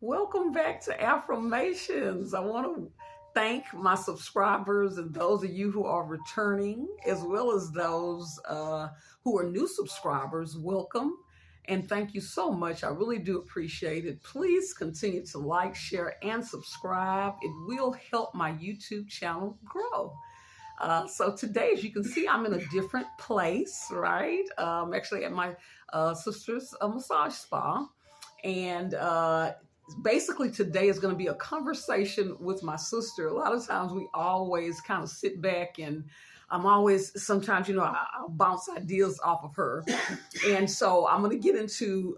Welcome back to Affirmations. I want to thank my subscribers and those of you who are returning, as well as those who are new subscribers. Welcome and thank you so much. I really do appreciate it. Please continue to like, share, and subscribe. It will help my YouTube channel grow. So today, as you can see, I'm in a different place, right? I'm actually at my sister's massage spa. And basically today is going to be a conversation with my sister. A lot of times we always kind of sit back and I'm always, sometimes, I'll bounce ideas off of her. And so I'm going to get into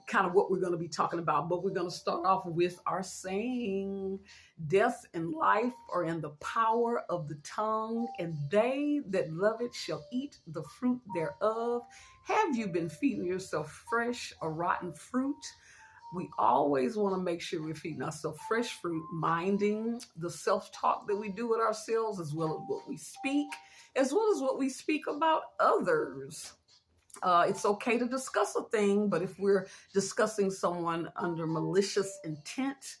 kind of what we're going to be talking about, but we're going to start off with our saying, death and life are in the power of the tongue, and they that love it shall eat the fruit thereof. Have you been feeding yourself fresh or rotten fruit? We always want to make sure we're feeding ourselves fresh fruit, minding the self-talk that we do with ourselves, as well as what we speak, as well as what we speak about others. It's okay to discuss a thing, but if we're discussing someone under malicious intent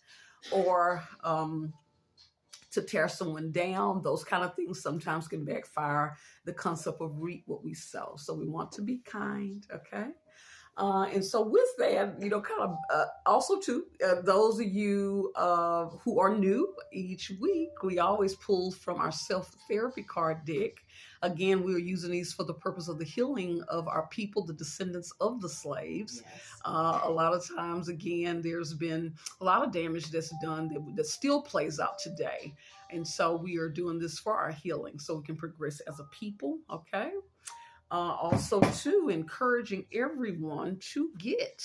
or to tear someone down, those kind of things sometimes can backfire. The concept of reap what we sow. So we want to be kind, okay? And so with that, also too, those of you who are new, each week, we always pull from our self-therapy card deck. Again, we are using these for the purpose of the healing of our people, the descendants of the slaves. Yes. A lot of times, again, there's been a lot of damage that's done that still plays out today. And so we are doing this for our healing so we can progress as a people, okay? Also, too, encouraging everyone to get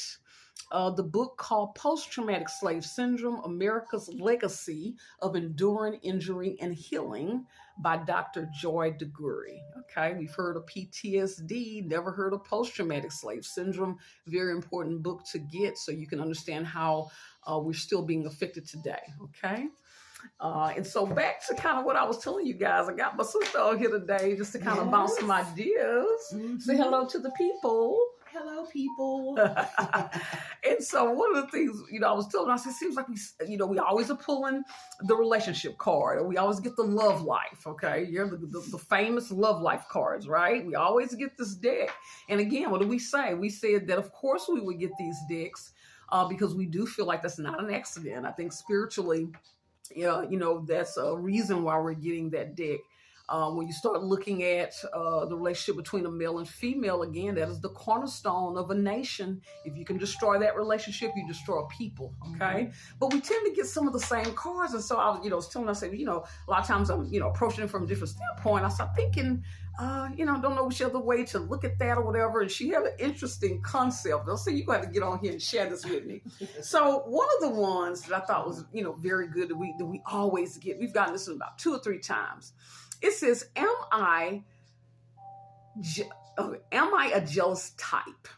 the book called Post-Traumatic Slave Syndrome, America's Legacy of Enduring Injury and Healing by Dr. Joy DeGury. Okay, we've heard of PTSD, never heard of Post-Traumatic Slave Syndrome. Very important book to get so you can understand how we're still being affected today, okay? And so back to kind of what I was telling you guys, I got my sister on here today just to kind of bounce some ideas. Mm-hmm. Say hello to the people. Hello, people. And so one of the things, I was telling her, I said, it seems like we always are pulling the relationship card, or we always get the love life, okay? You're the famous love life cards, right? We always get this deck. And again, what do we say? We said that, of course, we would get these decks because we do feel like that's not an accident. I think spiritually, that's a reason why we're getting that deck. When you start looking at the relationship between a male and female, again, that is the cornerstone of a nation. If you can destroy that relationship, you destroy a people, okay? Mm-hmm. But we tend to get some of the same cards. And so I was telling her, I said, a lot of times I'm, approaching it from a different standpoint. I start thinking, don't know which other way to look at that or whatever. And she had an interesting concept. I'll say, you're going to have to get on here and share this with me. So one of the ones that I thought was, very good that we always get, we've gotten this one about 2 or 3 times. It says, am I a jealous type?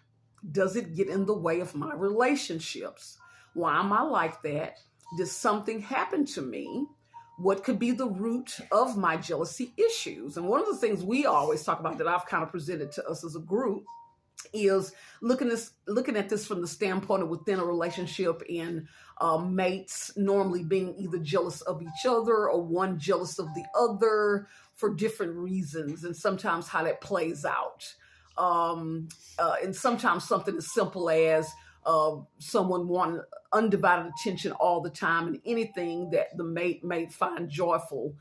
Does it get in the way of my relationships? Why am I like that? Did something happen to me? What could be the root of my jealousy issues? And one of the things we always talk about that I've kind of presented to us as a group is looking at this from the standpoint of within a relationship and mates normally being either jealous of each other or one jealous of the other for different reasons, and sometimes how that plays out. And sometimes something as simple as someone wanting undivided attention all the time, and anything that the mate may find joyful,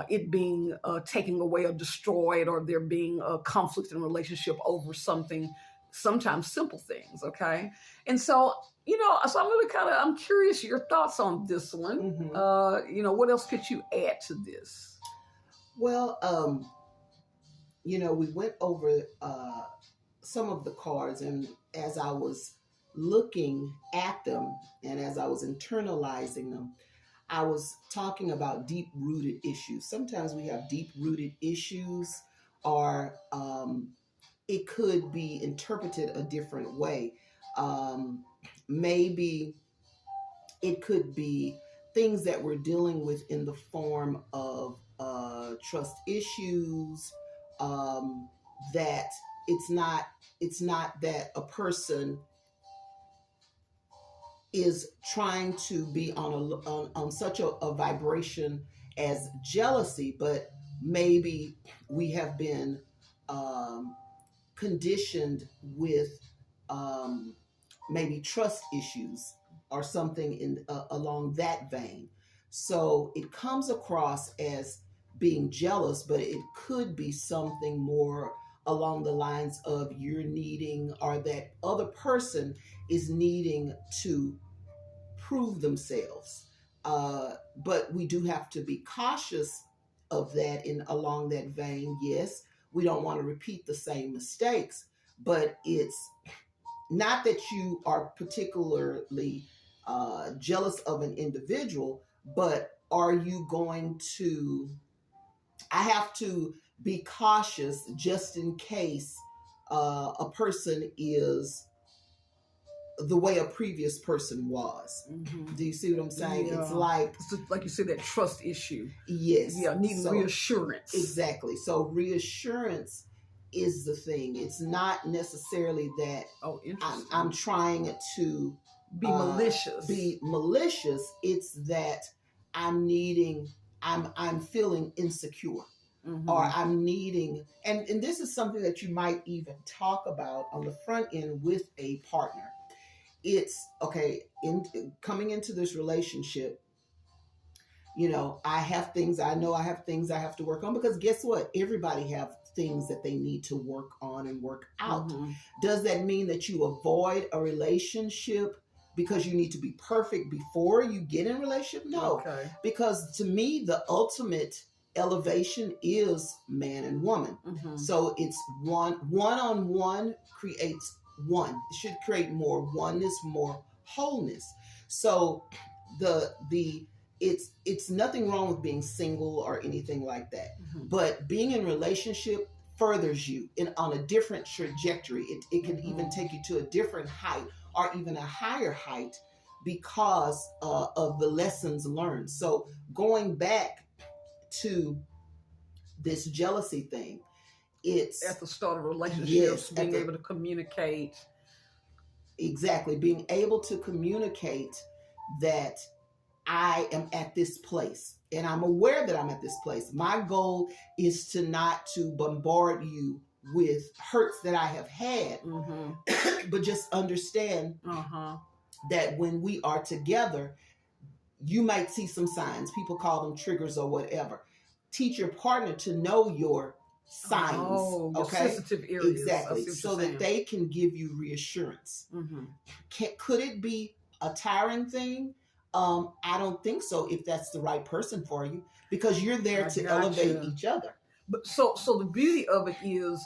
it being taken away or destroyed, or there being a conflict in a relationship over something, sometimes simple things, okay? And so, so I'm curious your thoughts on this one. Mm-hmm. What else could you add to this? Well, we went over some of the cards, and as I was looking at them and as I was internalizing them, I was talking about deep-rooted issues. Sometimes we have deep-rooted issues, or it could be interpreted a different way. Maybe it could be things that we're dealing with in the form of trust issues, that it's not that a person is trying to be on such a vibration as jealousy, but maybe we have been um, conditioned with um, maybe trust issues or something in along that vein. So it comes across as being jealous, but it could be something more along the lines of you're needing, or that other person is needing to prove themselves. But we do have to be cautious of that in along that vein. Yes, we don't want to repeat the same mistakes, but it's not that you are particularly jealous of an individual, but are you going to? I have to be cautious just in case a person is the way a previous person was. Mm-hmm. Do you see what I'm saying? Yeah. It's like, like you said, that trust issue. yes. Yeah, needing reassurance. Exactly. So reassurance is the thing. It's not necessarily that I'm trying to be malicious. Be malicious. It's that I'm feeling insecure. Mm-hmm. Or I'm needing, and this is something that you might even talk about on the front end with a partner. It's okay, coming into this relationship, I have things I have to work on, because guess what? Everybody have things that they need to work on and work out. Mm-hmm. Does that mean that you avoid a relationship because you need to be perfect before you get in a relationship? No. Okay. Because to me, the ultimate elevation is man and woman. Mm-hmm. So it's one-on-one creates one. It should create more oneness, more wholeness. So it's nothing wrong with being single or anything like that. Mm-hmm. But being in a relationship furthers you on a different trajectory. It can mm-hmm. even take you to a different height or even a higher height because of the lessons learned. So going back to this jealousy thing, it's at the start of relationships, being able to communicate. Exactly. Being able to communicate that I am at this place and I'm aware that I'm at this place. My goal is not to bombard you with hurts that I have had, mm-hmm. but just understand that when we are together, you might see some signs. People call them triggers or whatever. Teach your partner to know your signs. Oh, okay, sensitive areas. Exactly, so that they can give you reassurance. Mm-hmm. Could it be a tiring thing? I don't think so. If that's the right person for you, because you're there to elevate each other. But so the beauty of it is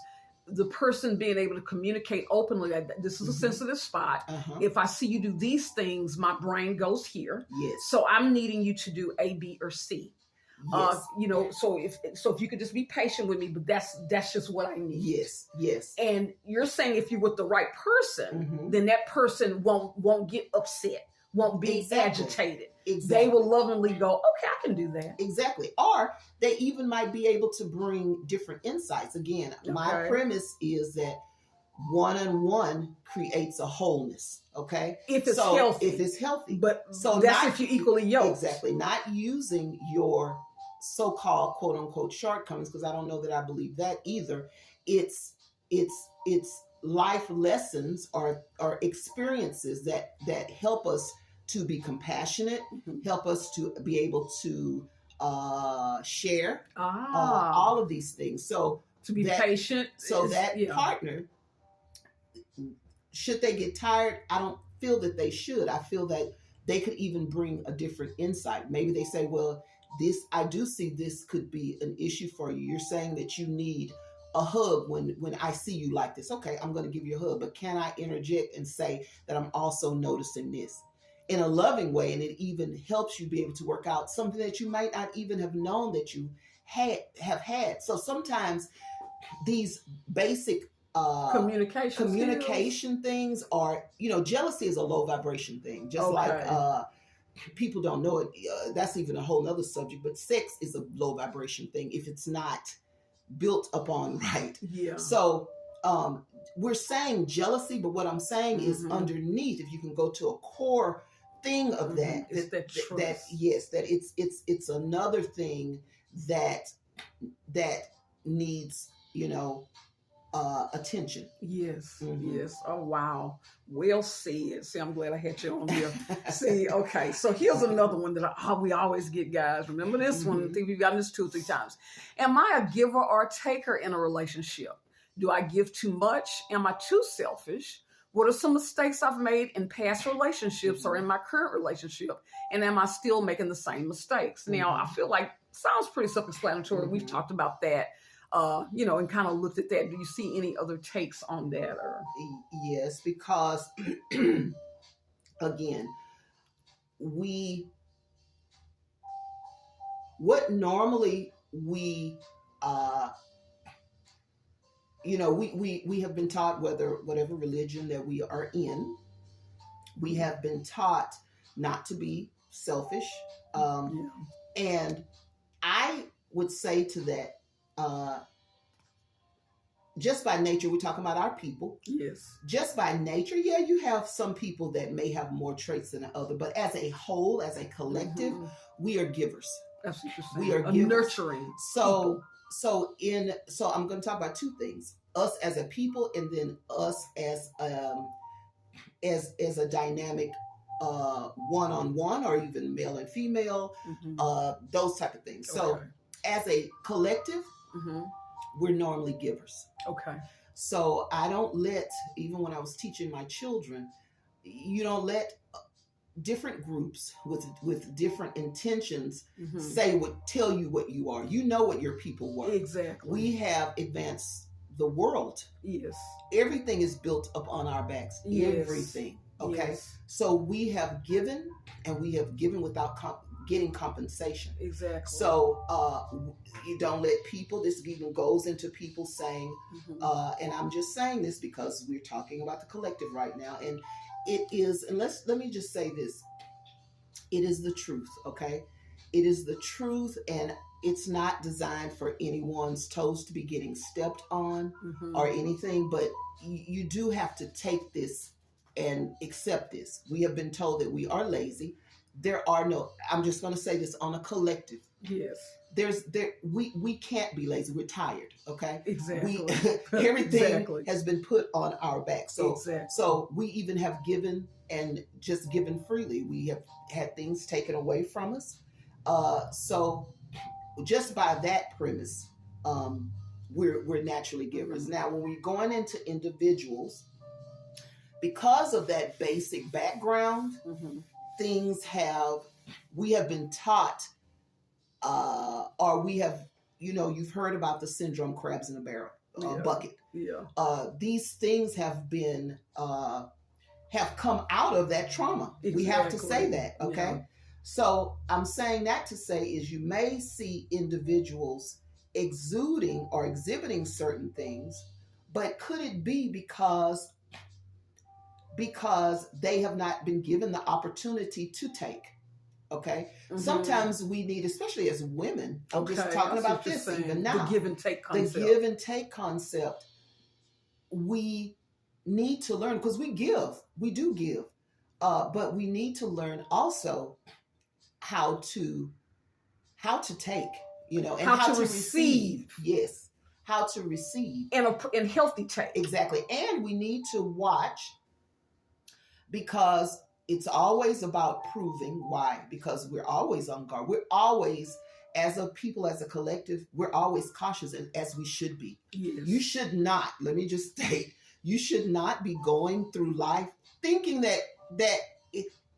the person being able to communicate openly. Like, this is a sensitive spot. Uh-huh. If I see you do these things, my brain goes here. Yes. So I'm needing you to do A, B, or C. Yes. So if you could just be patient with me, but that's just what I need. Yes, yes. And you're saying if you're with the right person, then that person won't get upset, won't be agitated. Exactly. They will lovingly go, okay, I can do that. Exactly. Or they even might be able to bring different insights. Again, my premise is that one-on-one creates a wholeness. Okay. If it's healthy. If it's healthy. But so that's if you equally yoked. Exactly. Not using your so-called quote unquote shortcomings, because I don't know that I believe that either. It's life lessons or experiences that help us to be compassionate, help us to be able to share all of these things. So to be patient. So partner, should they get tired? I don't feel that they should. I feel that they could even bring a different insight. Maybe they say, well, I do see this could be an issue for you. You're saying that you need a hug when I see you like this. Okay, I'm going to give you a hug, but can I interject and say that I'm also noticing this in a loving way? And it even helps you be able to work out something that you might not even have known that you have had. So sometimes these basic communication things are, jealousy is a low vibration thing, just like people don't know it. That's even a whole nother subject, but sex is a low vibration thing if it's not built upon right. Yeah. So we're saying jealousy, but what I'm saying is underneath, if you can go to a core thing of that. It's that trust. Yes, that it's another thing that needs, attention. Yes, Mhm. yes. Oh, wow. Well said. See, I'm glad I had you on here. See, okay. So here's another one that we always get, guys. Remember this one? I think we've gotten this 2 or 3 times. Am I a giver or a taker in a relationship? Do I give too much? Am I too selfish? What are some mistakes I've made in past relationships or in my current relationship? And am I still making the same mistakes? Now, I feel like sounds pretty self-explanatory. We've talked about that. And kind of looked at that. Do you see any other takes on that? Or Yes, because again, what normally uh we have been taught, whatever religion that we are in, we have been taught not to be selfish. And I would say to that, just by nature, we're talking about our people. Yes. Just by nature, yeah, you have some people that may have more traits than the other, but as a whole, as a collective, we are givers. That's what you're saying. We are givers. Nurturing. So I'm going to talk about 2 things: us as a people, and then us as a dynamic, one-on-one, or even male and female, those type of things. So as a collective, we're normally givers. Okay. So I don't let, even when I was teaching my children, you don't let different groups with different intentions tell you what you are. You know what your people were. Exactly. We have advanced the world. Yes. Everything is built upon our backs. Yes. Everything. Okay. Yes. So we have given, and we have given without getting compensation. Exactly. So you don't let people, this even goes into people saying, and I'm just saying this because we're talking about the collective right now, and it is, and let me just say this, it is the truth, okay? It is the truth, and it's not designed for anyone's toes to be getting stepped on or anything, but you do have to take this and accept this. We have been told that we are lazy. There are no, I'm just going to say this on a collective. Yes. We can't be lazy. We're tired. Okay. Exactly. Everything has been put on our back. So we even have given, and just given freely. We have had things taken away from us. So just by that premise, we're naturally givers. Now, when we're going into individuals, because of that basic background, we have been taught, or we have, you've heard about the syndrome crabs in a barrel, bucket. Yeah. These things have been, have come out of that trauma. Exactly. We have to say that. Okay. Yeah. So I'm saying that to say is you may see individuals exuding or exhibiting certain things, but could it be because they have not been given the opportunity to take? Okay. Sometimes we need, especially as women, I'm just talking about this even now, the give and take concept. The give and take concept. We need to learn, because we do give, but we need to learn also how to take, and how to receive. Yes. How to receive. And healthy take. Exactly. And we need to watch, because it's always about proving. Why? Because we're always on guard. We're always, as a people, as a collective, we're always cautious, as we should be. Yes. You should not, let me just state, you should not be going through life thinking that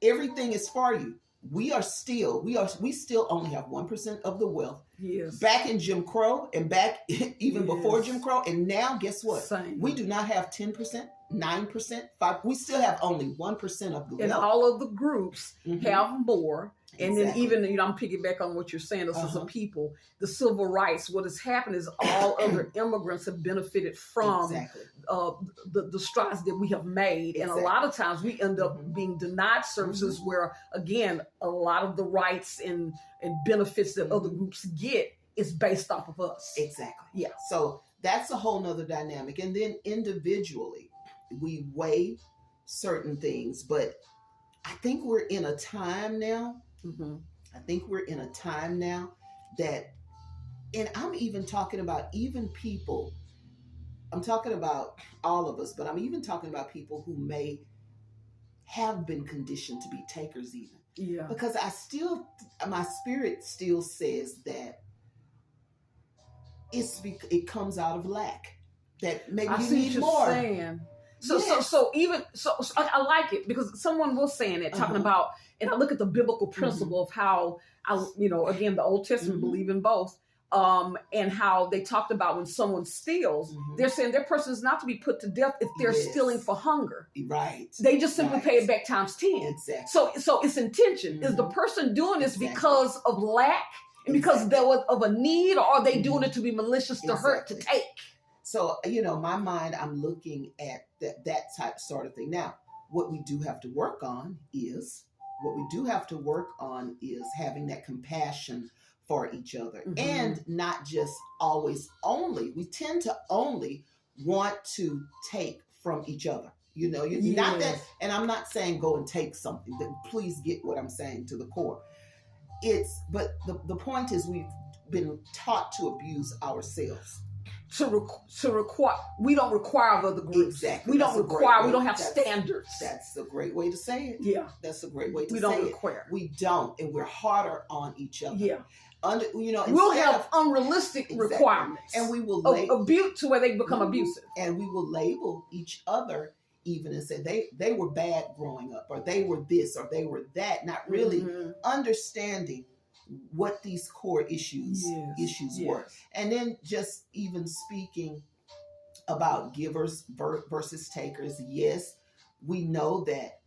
everything is for you. We still only have 1% of the wealth. Yes. Back in Jim Crow, and back even before Jim Crow, and now guess what? Same. We do not have 10%, 9%, 5%. We still have only 1% of the wealth. And all of the groups have more. And then even, I'm piggyback on what you're saying, this is a people, the civil rights, what has happened is all other immigrants have benefited from the strides that we have made. And a lot of times we end up being denied services where, again, a lot of the rights and benefits that other groups get is based off of us. Exactly. Yeah. So that's a whole nother dynamic. And then individually, we weigh certain things, but I think we're in a time now. Mm-hmm. I think we're in a time now that, and I'm even talking about even people, I'm talking about all of us, but I'm even talking about people who may have been conditioned to be takers even. Yeah. Because my spirit still says that it comes out of lack. That maybe I you see need what you're more. saying. So, Yes. so I like it because someone was saying it, talking about, and I look at the biblical principle of how again, the Old Testament believe in both, and how they talked about when someone steals, they're saying their person is not to be put to death if they're stealing for hunger. Right. They just simply pay it back times 10. Exactly. So it's intention. Is the person doing this because of lack and because of a need, or are they doing it to be malicious, to hurt, to take? So, my mind, I'm looking at that type sort of thing. Now, what we do have to work on is having that compassion for each other, and not just we tend to only want to take from each other. Not that, and I'm not saying go and take something, but please get what I'm saying to the core. But the point is, we've been taught to abuse ourselves. To require, we don't require of other groups. Exactly. We don't require. We don't have standards. That's a great way to say it. Yeah, that's a great way to say it. We don't require. We don't, and we're harder on each other. Yeah. We'll have unrealistic requirements, and we will abuse to where they become abusive, and we will label each other even and say they were bad growing up, or they were this, or they were that, not really understanding what these core issues were. And then just even speaking about givers versus takers, yes, we know that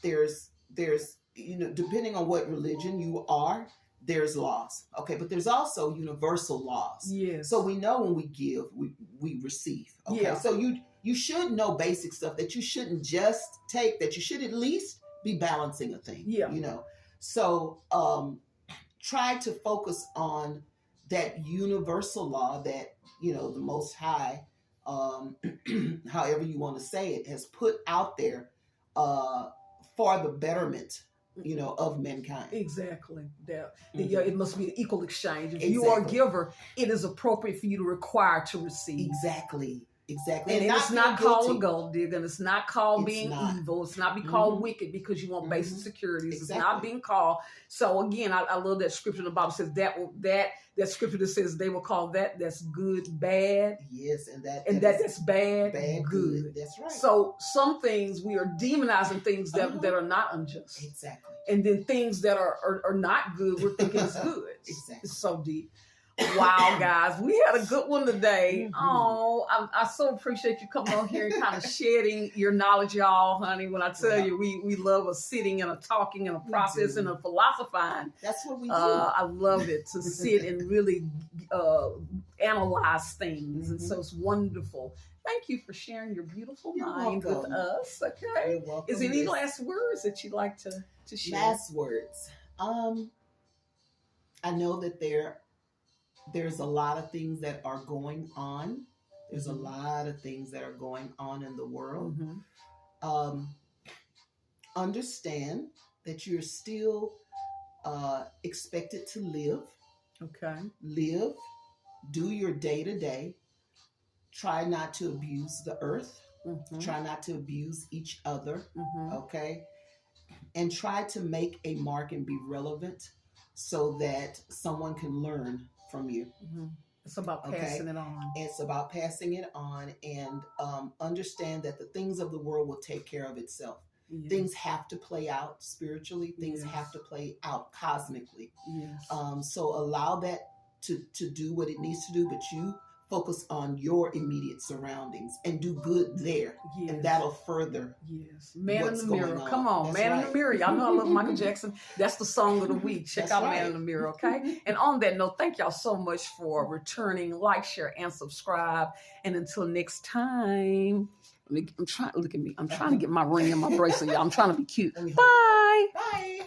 there's depending on what religion you are, there's laws, okay, but there's also universal laws. Yes. So we know when we give, we receive. Okay. Yeah. So you should know basic stuff, that you shouldn't just take, that you should at least be balancing a thing. Yeah. So try to focus on that universal law that, the Most High, however you want to say it, has put out there for the betterment, of mankind. Exactly. It must be an equal exchange. If you are a giver, it is appropriate for you to require to receive. Exactly. And it's not called a gold digger, and it's not called being evil. It's not called wicked because you want basic securities. Exactly. It's not being called. So again, I love that scripture. The Bible says that scripture that says they will call that's good bad. Yes, and that's bad good. That's right. So some things we are demonizing things that are not unjust. Exactly. And then things that are not good, we're thinking is good. Exactly. It's so deep. Wow, guys, we had a good one today. Oh, I so appreciate you coming on here and kind of shedding your knowledge, y'all, honey. When I tell you, we love a sitting and a talking and a process and a philosophizing. That's what we do. I love it, to sit and really analyze things, and so it's wonderful. Thank you for sharing your beautiful mind with us. Okay, you're welcome. Is there any last words that you'd like to share? Last words. I know that there's a lot of things that are going on. There's a lot of things that are going on in the world. Understand that you're still expected to live. Okay. Live. Do your day-to-day. Try not to abuse the earth. Try not to abuse each other. Okay. And try to make a mark and be relevant so that someone can learn from you. It's about passing it on. It's about passing it on, and understand that the things of the world will take care of itself. Yes. Things have to play out spiritually. Things have to play out cosmically. Yes. So allow that to do what it needs to do, but you focus on your immediate surroundings and do good there. Yes. And that'll further. Yes. Man in the Mirror. Come on. That's Man in the Mirror. Y'all know I love Michael Jackson. That's the song of the week. Check out Man in the Mirror, okay? And on that note, thank y'all so much for returning. Like, share, and subscribe. And until next time, I'm trying to get my ring and my bracelet, y'all. I'm trying to be cute. Bye. Bye.